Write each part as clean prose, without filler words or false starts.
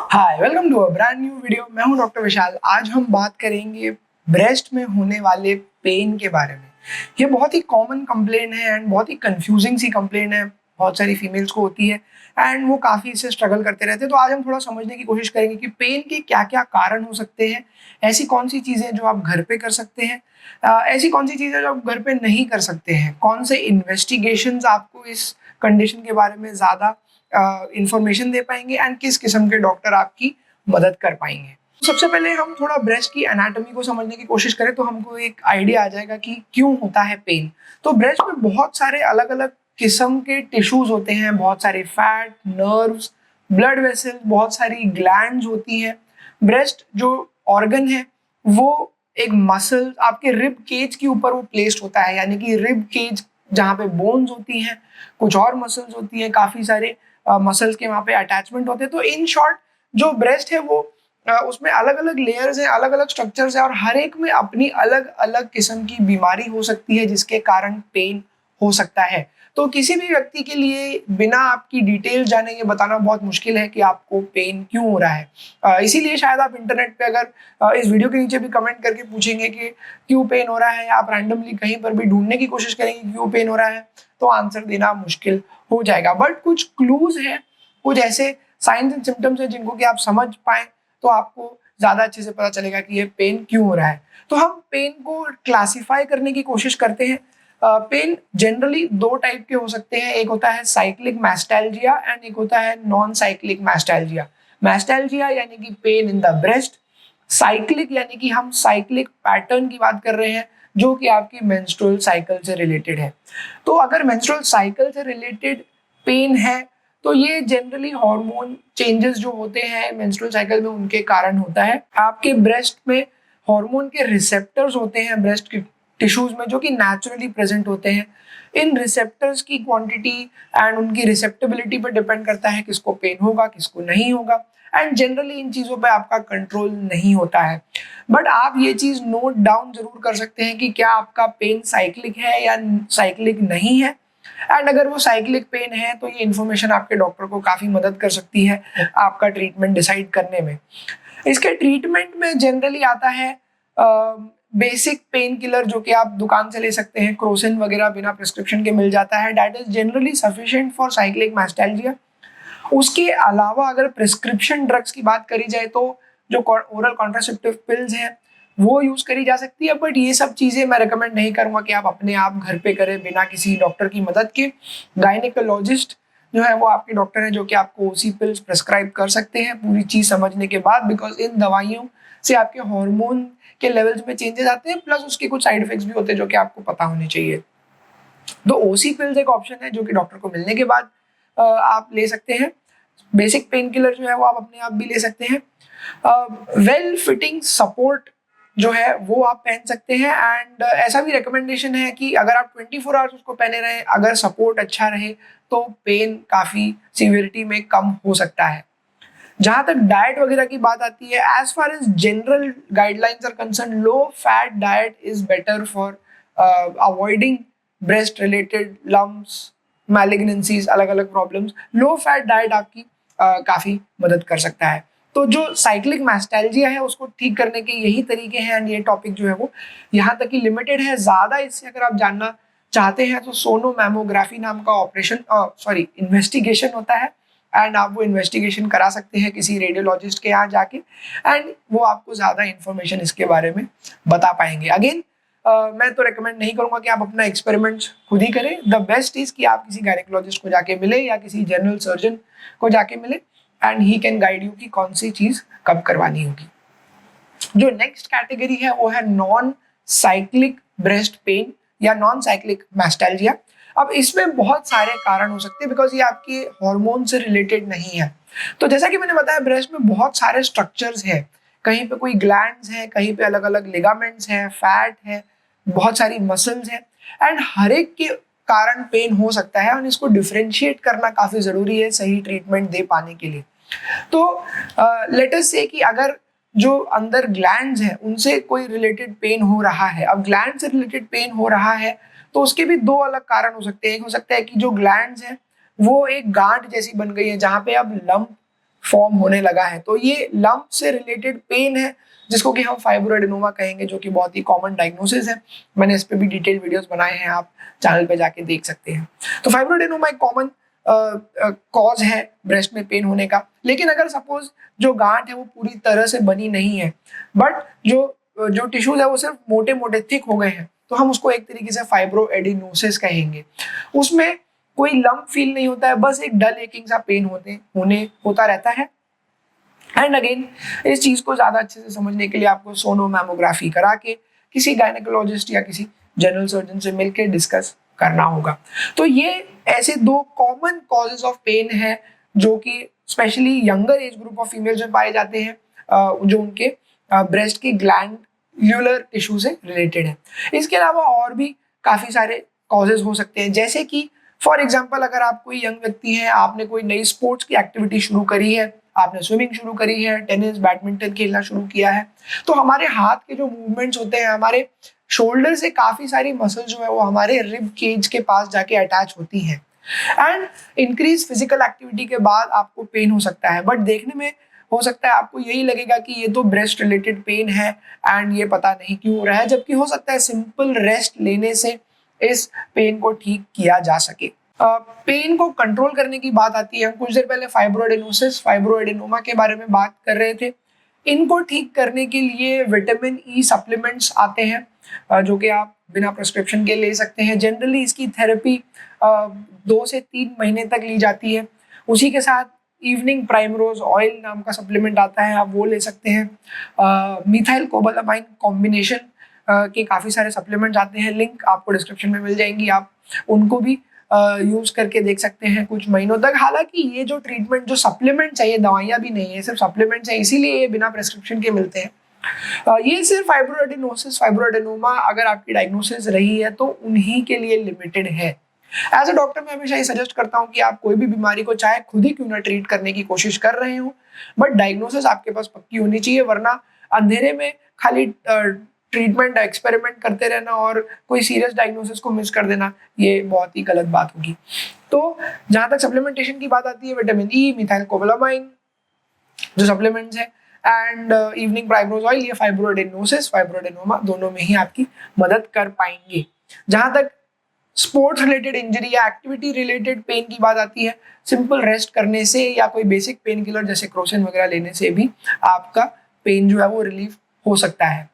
Hi welcome to a brand new video. मैं हूं doctor विशाल। आज हम बात करेंगे ब्रेस्ट में होने वाले पेन के बारे में। ये बहुत ही कॉमन कंप्लेन है एंड बहुत ही कंफ्यूजिंग सी कंप्लेन है। बहुत सारी फीमेल्स को होती है एंड वो काफ़ी इससे स्ट्रगल करते रहते हैं। तो आज हम थोड़ा समझने की कोशिश करेंगे कि पेन के क्या क्या कारण हो सकते हैं, ऐसी कौन सी चीज़ें जो आप घर पे कर सकते हैं, ऐसी कौन सी चीज़ें जो आप घर पे नहीं कर सकते हैं, कौन से इन्वेस्टिगेशंस आपको इस कंडीशन के बारे में ज़्यादा इंफॉर्मेशन दे पाएंगे एंड किस किस्म के डॉक्टर आपकी मदद कर पाएंगे। सबसे पहले हम थोड़ा ब्रेस्ट की एनाटॉमी को समझने की कोशिश करें तो हमको एक आइडिया आ जाएगा कि क्यों होता है पेन। तो ब्रेस्ट में बहुत सारे अलग अलग किस्म के टिश्यूज होते हैं, बहुत सारे फैट, नर्व्स, ब्लड वेसल्स, बहुत सारी ग्लैंड्स होती हैं। ब्रेस्ट जो ऑर्गन है वो एक मसल आपके रिब केज के ऊपर वो प्लेस्ड होता है, यानी कि रिब केज जहाँ पे बोन्स होती हैं, कुछ और मसल्स होती हैं, काफी सारे मसल्स के वहाँ पे अटैचमेंट होते हैं। तो इन शॉर्ट जो ब्रेस्ट है वो उसमें अलग अलग लेयर्स हैं, अलग अलग स्ट्रक्चर्स हैं और हर एक में अपनी अलग अलग किस्म की बीमारी हो सकती है जिसके कारण पेन हो सकता है। तो किसी भी व्यक्ति के लिए बिना आपकी डिटेल जाने ये बताना बहुत मुश्किल है कि आपको पेन क्यों हो रहा है। इसीलिए शायद आप इंटरनेट पे अगर इस वीडियो के नीचे भी कमेंट करके पूछेंगे कि क्यों पेन हो रहा है, या आप रैंडमली कहीं पर भी ढूंढने की कोशिश करेंगे क्यों पेन हो रहा है, तो आंसर देना मुश्किल हो जाएगा। बट कुछ क्लूज हैं, कुछ ऐसे साइंस एंड सिम्टम्स हैं जिनको कि आप समझ पाए तो आपको ज्यादा अच्छे से पता चलेगा कि ये पेन क्यों हो रहा है। तो हम पेन को क्लासिफाई करने की कोशिश करते हैं। पेन जनरली दो टाइप के हो सकते हैं, एक होता है साइक्लिक मैस्टैल्जिया एंड एक होता है नॉन साइक्लिक मैस्टैल्जिया। मैस्टैल्जिया यानी कि pain in the breast, cyclic यानी कि हम साइक्लिक पैटर्न की बात कर रहे हैं जो कि आपकी मेंस्ट्रुअल साइकिल से रिलेटेड है। तो अगर मेंस्ट्रुअल साइकिल से रिलेटेड पेन है तो ये जनरली हार्मोन चेंजेस जो होते हैं मेंस्ट्रुअल साइकिल में उनके कारण होता है। आपके ब्रेस्ट में हार्मोन के रिसेप्टर्स होते हैं ब्रेस्ट के टिश्यूज में जो कि नेचुरली प्रेजेंट होते हैं। इन रिसेप्टर्स की क्वांटिटी एंड उनकी रिसेप्टेबिलिटी पर डिपेंड करता है किसको पेन होगा किसको नहीं होगा। एंड जनरली इन चीज़ों पे आपका कंट्रोल नहीं होता है। बट आप ये चीज़ नोट डाउन जरूर कर सकते हैं कि क्या आपका पेन साइक्लिक है या साइक्लिक नहीं है। एंड अगर वो साइक्लिक पेन है तो ये इन्फॉर्मेशन आपके डॉक्टर को काफ़ी मदद कर सकती है आपका ट्रीटमेंट डिसाइड करने में। इसके ट्रीटमेंट में जनरली आता है बेसिक पेन किलर जो कि आप दुकान से ले सकते हैं, क्रोसिन वगैरह बिना प्रिस्क्रिप्शन के मिल जाता है, that is generally sufficient for cyclic mastalgia. उसके अलावा अगर प्रिस्क्रिप्शन ड्रग्स की बात करी जाए तो जो ओरल कॉन्ट्रासेप्टिव पिल्स हैं वो यूज करी जा सकती है। बट ये सब चीजें मैं रिकमेंड नहीं करूंगा कि आप अपने आप घर पे करें बिना किसी डॉक्टर की मदद के। गायनेकोलॉजिस्ट जो है वो आपके डॉक्टर हैं जो कि आपको ओसी पिल्स प्रेस्क्राइब कर सकते हैं पूरी चीज समझने के बाद, बिकॉज इन दवाइयों से आपके हार्मोन के लेवल्स में चेंजेस आते हैं, प्लस उसके कुछ साइड इफेक्ट्स भी होते हैं जो कि आपको पता होने चाहिए। तो ओसी पिल्स एक ऑप्शन है जो कि डॉक्टर को मिलने के बाद आप ले सकते हैं। बेसिक पेन किलर जो है वो आप अपने आप भी ले सकते हैं। वेल फिटिंग सपोर्ट जो है वो आप पहन सकते हैं एंड ऐसा भी रिकमेंडेशन है कि अगर आप 24 आवर्स उसको पहने रहें, अगर सपोर्ट अच्छा रहे तो पेन काफ़ी सीवियरिटी में कम हो सकता है। जहाँ तक डाइट वगैरह की बात आती है, as far as general guidelines are concern, low fat diet is better for avoiding breast related lumps, malignancies, अलग अलग प्रॉब्लम्स। लो फैट डाइट आपकी काफ़ी मदद कर सकता है। तो जो साइक्लिक मैस्टैल्जिया है उसको ठीक करने के यही तरीके हैं एंड ये टॉपिक जो है वो यहाँ तक ही लिमिटेड है। ज़्यादा इससे अगर आप जानना चाहते हैं तो सोनोमैमोग्राफी नाम का ऑपरेशन इन्वेस्टिगेशन होता है एंड आप वो इन्वेस्टिगेशन करा सकते हैं किसी रेडियोलॉजिस्ट के यहाँ जाके एंड वो आपको ज़्यादा इन्फॉर्मेशन इसके बारे में बता पाएंगे। अगेन मैं तो रेकमेंड नहीं करूँगा कि आप अपना एक्सपेरिमेंट खुद ही करें। द बेस्ट इज़ कि आप किसी गायनेकोलॉजिस्ट को जाके मिले या किसी जनरल सर्जन को जाके मिले and he can guide you कि कौन सी चीज़ कब करवानी होगी। जो नेक्स्ट कैटेगरी है वो है नॉन साइक्लिक ब्रेस्ट पेन या नॉन साइक्लिक मैस्टैल्जिया। अब इसमें बहुत सारे कारण हो सकते हैं बिकॉज ये आपके हार्मोन से रिलेटेड नहीं है। तो जैसा कि मैंने बताया ब्रेस्ट में बहुत सारे स्ट्रक्चर्स हैं, कहीं पे कोई ग्लैंड्स हैं, कहीं पे अलग अलग लिगामेंट्स हैं, फैट है, बहुत सारी मसल्स हैं एंड हर एक के कारण पेन हो सकता है और इसको डिफ्रेंशिएट करना काफ़ी ज़रूरी है सही ट्रीटमेंट दे पाने के लिए। तो लेट अस से कि अगर जो अंदर ग्लैंड्स हैं उनसे कोई रिलेटेड पेन हो रहा है, अब ग्लैंड से रिलेटेड पेन हो रहा है तो उसके भी दो अलग कारण हो सकते हैं। एक हो सकता है कि जो ग्लैंड्स हैं वो एक गांठ जैसी बन गई है जहाँ पे अब लंप फॉर्म होने लगा है। तो ये लंप से रिलेटेड पेन है जिसको कि हम फाइब्रोएडेनोमा कहेंगे, जो कि बहुत ही कॉमन डायग्नोसिस है। मैंने इस पे भी डिटेल वीडियोस बनाए हैं, आप चैनल पे जाके देख सकते हैं। तो फाइब्रोएडेनोमा एक कॉमन कॉज है ब्रेस्ट में पेन होने का। लेकिन अगर सपोज जो गांठ है वो पूरी तरह से बनी नहीं है, बट जो टिश्यूज है वो सिर्फ मोटे मोटे थिक हो गए हैं, तो हम उसको एक तरीके से फाइब्रोएडिनोसिस कहेंगे। उसमें कोई लंप फील नहीं होता है, बस एक डल एकिंग सा पेन होता रहता है। एंड अगेन इस चीज को ज्यादा अच्छे से समझने के लिए आपको सोनोमैमोग्राफी करा के किसी गायनेकोलॉजिस्ट या किसी जनरल सर्जन से मिलकर डिस्कस करना होगा। तो ये ऐसे दो कॉमन कॉजेज ऑफ पेन है जो कि specially younger age group of females में पाए जाते हैं, जो उनके ब्रेस्ट की ग्लैंडुलर टिश्यू से रिलेटेड है। इसके अलावा और भी काफी सारे कॉजेज हो सकते हैं, जैसे कि फॉर एग्जाम्पल अगर आप कोई यंग व्यक्ति हैं, आपने कोई नई स्पोर्ट्स की एक्टिविटी शुरू करी है, आपने स्विमिंग शुरू करी है, टेनिस बैडमिंटन खेलना शुरू किया है, तो हमारे हाथ के जो मूवमेंट्स होते हैं, हमारे शोल्डर से काफी सारी मसल जो है वो हमारे रिब केज के पास जाके अटैच होती है। एंड इंक्रीज फिजिकल एक्टिविटी के बाद आपको पेन हो सकता है, बट देखने में हो सकता है आपको यही लगेगा कि ये तो ब्रेस्ट रिलेटेड पेन है एंड ये पता नहीं क्यों हो रहा है, जबकि हो सकता है सिंपल रेस्ट लेने से इस पेन को ठीक किया जा सके। पेन को कंट्रोल करने की बात आती है। हम कुछ देर पहले फाइब्रोएडेनोसिस, फाइब्रोएडेनोमा के बारे में बात कर रहे थे। इनको ठीक करने के लिए विटामिन ई सप्लीमेंट्स आते हैं, जो कि आप बिना प्रिस्क्रिप्शन के ले सकते हैं। जनरली इसकी थेरेपी 2 से 3 महीने तक ली जाती है। उसी के साथ इवनिंग प्राइमरोज ऑयल नाम का सप्लीमेंट आता है, आप वो ले सकते हैं। मिथाइल कोबालामाइन कॉम्बिनेशन के काफ़ी सारे सप्लीमेंट्स आते हैं, लिंक आपको डिस्क्रिप्शन में मिल जाएंगी, आप उनको भी यूज करके देख सकते हैं कुछ महीनों तक। हालांकि ये जो ट्रीटमेंट, जो सप्लीमेंट्स है, ये दवाइयाँ भी नहीं है, सिर्फ सप्लीमेंट्स है, इसीलिए ये बिना प्रिस्क्रिप्शन के मिलते हैं। ये सिर्फ फाइब्रोएडेनोसिस, फाइब्रोएडेनोमा अगर आपकी डायग्नोसिस रही है तो उन्हीं के लिए लिमिटेड है। एज अ डॉक्टर मैं हमेशा ये सजेस्ट करता हूँ कि आप कोई भी बीमारी को चाहे खुद ही क्यों ना ट्रीट करने की कोशिश कर रहे हो, बट डायग्नोसिस आपके पास पक्की होनी चाहिए, वरना अंधेरे में खाली ट्रीटमेंट एक्सपेरिमेंट करते रहना और कोई सीरियस डायग्नोसिस को मिस कर देना, ये बहुत ही गलत बात होगी। तो जहां तक सप्लीमेंटेशन की बात आती है, विटामिन ई, मिथाइल कोबालामाइन जो सप्लीमेंट्स है, एंड इवनिंग प्राइमरोज ऑयल, ये फाइब्रोएडेनोसिस, फाइब्रोएडेनोमा दोनों में ही आपकी मदद कर पाएंगे। जहां तक स्पोर्ट्स रिलेटेड इंजरी या एक्टिविटी रिलेटेड पेन की बात आती है, सिंपल रेस्ट करने से या कोई बेसिक पेन किलर जैसे क्रोसिन वगैरह लेने से भी आपका पेन जो है वो रिलीफ हो सकता है।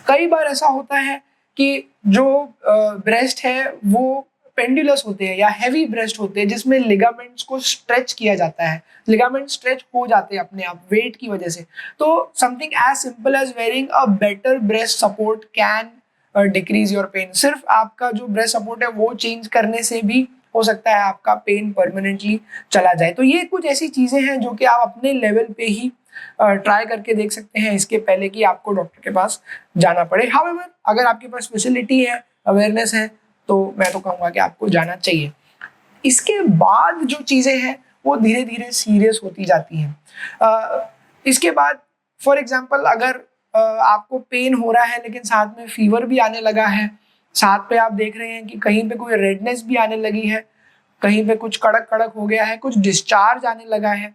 कई बार ऐसा होता है कि जो ब्रेस्ट है वो पेंडुलस होते हैं या हैवी ब्रेस्ट होते हैं, जिसमें लिगामेंट्स को स्ट्रेच किया जाता है, लिगामेंट स्ट्रेच हो जाते हैं अपने आप वेट की वजह से। तो something as simple as wearing a better breast support can decrease your pain. सिर्फ आपका जो ब्रेस्ट सपोर्ट है वो चेंज करने से भी हो सकता है आपका पेन परमानेंटली चला जाए। तो ये कुछ ऐसी चीजें हैं जो कि आप अपने लेवल पे ही ट्राई करके देख सकते हैं, इसके पहले कि आपको डॉक्टर के पास जाना पड़े। हाउएवर अगर आपके पास फैसिलिटी है, अवेयरनेस है, तो मैं तो कहूँगा कि आपको जाना चाहिए। इसके बाद जो चीज़ें हैं वो धीरे धीरे सीरियस होती जाती हैं। इसके बाद फॉर एग्जांपल अगर आपको पेन हो रहा है लेकिन साथ में फीवर भी आने लगा है, साथ पे आप देख रहे हैं कि कहीं पे कोई रेडनेस भी आने लगी है, कहीं पे कुछ कड़क कड़क हो गया है, कुछ डिस्चार्ज आने लगा है,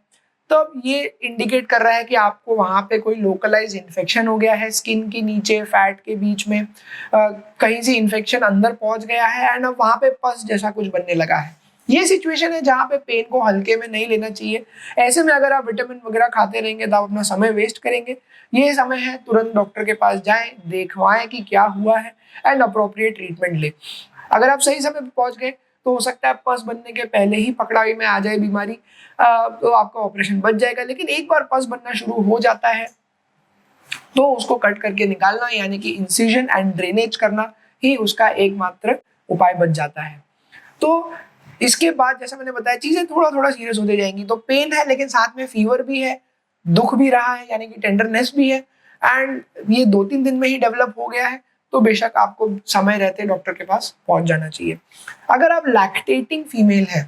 तो अब ये इंडिकेट कर रहा है कि आपको वहाँ पे कोई लोकलाइज इन्फेक्शन हो गया है, स्किन के नीचे, फैट के बीच में कहीं से इन्फेक्शन अंदर पहुँच गया है एंड अब वहाँ पे पस जैसा कुछ बनने लगा है। ये सिचुएशन है जहाँ पे पेन को हल्के में नहीं लेना चाहिए। ऐसे में अगर आप विटामिन वगैरह खाते रहेंगे तो आप अपना समय वेस्ट करेंगे। ये समय है तुरंत डॉक्टर के पास जाएं, देखवाएं कि क्या हुआ है एंड अप्रोप्रिएट ट्रीटमेंट ले। अगर आप सही समय पर पहुंच गए तो हो सकता है पस बनने के पहले ही पकड़ाई में आ जाए बीमारी, तो आपका ऑपरेशन बच जाएगा। लेकिन एक बार पस बनना शुरू हो जाता है तो उसको कट करके निकालना, यानी कि इंसिजन एंड ड्रेनेज करना ही उसका एकमात्र उपाय बच जाता है। तो इसके बाद जैसा मैंने बताया चीजें थोड़ा थोड़ा सीरियस होते जाएंगी। तो पेन है लेकिन साथ में फीवर भी है, दुख भी रहा है यानी कि टेंडरनेस भी है, एंड ये 2-3 दिन में ही डेवलप हो गया है, तो बेशक आपको समय रहते डॉक्टर के पास पहुंच जाना चाहिए। अगर आप लैक्टेटिंग फीमेल है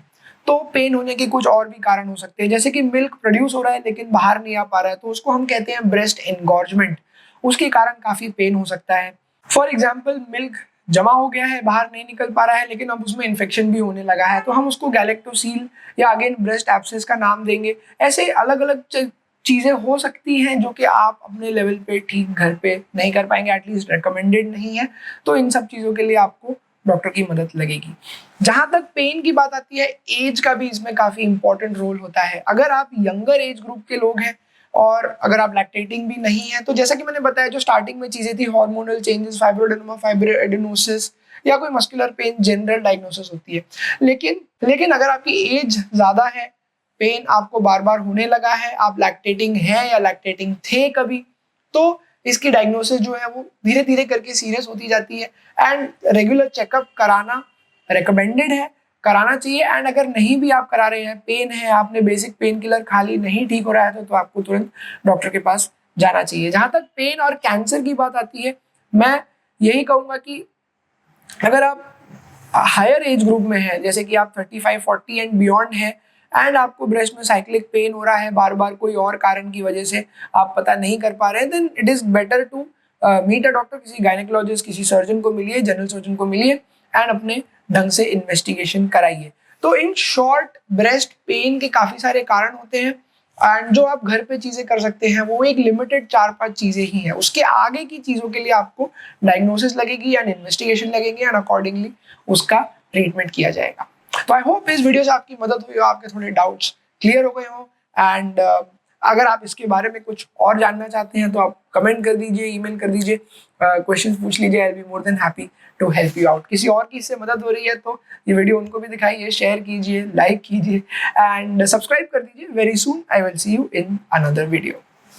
तो पेन होने के कुछ और भी कारण हो सकते हैं, जैसे कि मिल्क प्रोड्यूस हो रहा है लेकिन बाहर नहीं आ पा रहा है, तो उसको हम कहते हैं ब्रेस्ट एनगॉर्जमेंट। उसके कारण काफी पेन हो सकता है। फॉर एग्जाम्पल मिल्क जमा हो गया है, बाहर नहीं निकल पा रहा है, लेकिन अब उसमें इन्फेक्शन भी होने लगा है, तो हम उसको गैलेक्टोसील या अगेन ब्रेस्ट एब्सेस का नाम देंगे। ऐसे अलग अलग चीज़ें हो सकती हैं जो कि आप अपने लेवल पे ठीक घर पे नहीं कर पाएंगे, एटलीस्ट रिकमेंडेड नहीं है। तो इन सब चीज़ों के लिए आपको डॉक्टर की मदद लगेगी। जहाँ तक पेन की बात आती है, एज का भी इसमें काफ़ी इंपॉर्टेंट रोल होता है। अगर आप यंगर एज ग्रुप के लोग हैं और अगर आप लैक्टेटिंग भी नहीं है, तो जैसा कि मैंने बताया जो स्टार्टिंग में चीज़ें थी, हार्मोनल चेंजेस, फाइब्रोडेनोमा, फाइब्रोएडेनोसिस या कोई मस्कुलर पेन, जनरल डायग्नोसिस होती है। लेकिन अगर आपकी एज ज़्यादा है, पेन आपको बार बार होने लगा है, आप लैक्टेटिंग हैं या लैक्टेटिंग थे कभी, तो इसकी डायग्नोसिस जो है वो धीरे धीरे करके सीरियस होती जाती है। एंड रेगुलर चेकअप कराना रिकमेंडेड है, कराना चाहिए। एंड अगर नहीं भी आप करा रहे हैं, पेन है, आपने बेसिक पेन किलर खा ली, नहीं ठीक हो रहा है, तो आपको तुरंत डॉक्टर के पास जाना चाहिए। जहाँ तक पेन और कैंसर की बात आती है, मैं यही कहूँगा कि अगर आप हायर एज ग्रुप में है, जैसे कि आप 35-40 एंड बियॉन्ड है, एंड आपको ब्रेस्ट में साइक्लिक पेन हो रहा है बार बार, कोई और कारण की वजह से आप पता नहीं कर पा रहे हैं, then it is better to meet a doctor. किसी गायनेकोलॉजिस्ट, किसी सर्जन को मिलिए, जनरल सर्जन को मिलिए, एंड अपने ढंग से इन्वेस्टिगेशन कराइए। तो इन शॉर्ट, ब्रेस्ट पेन के काफी सारे कारण होते हैं, एंड जो आप घर पे चीजें कर सकते हैं वो एक लिमिटेड 4-5 चीजें ही हैं। उसके आगे की चीजों के लिए आपको डायग्नोसिस लगेगी एंड इन्वेस्टिगेशन लगेंगे, एंड अकॉर्डिंगली उसका ट्रीटमेंट किया जाएगा। तो आई होप इस वीडियो से आपकी मदद हुई हो, आपके थोड़े डाउट्स क्लियर हो गए हो। एंड अगर आप इसके बारे में कुछ और जानना चाहते हैं तो आप कमेंट कर दीजिए, ईमेल कर दीजिए, क्वेश्चन पूछ लीजिए। I will be more than happy to help you out. किसी और की इससे मदद हो रही है तो ये वीडियो उनको भी दिखाइए, शेयर कीजिए, लाइक कीजिए एंड सब्सक्राइब कर दीजिए। Very soon I will see you in another video.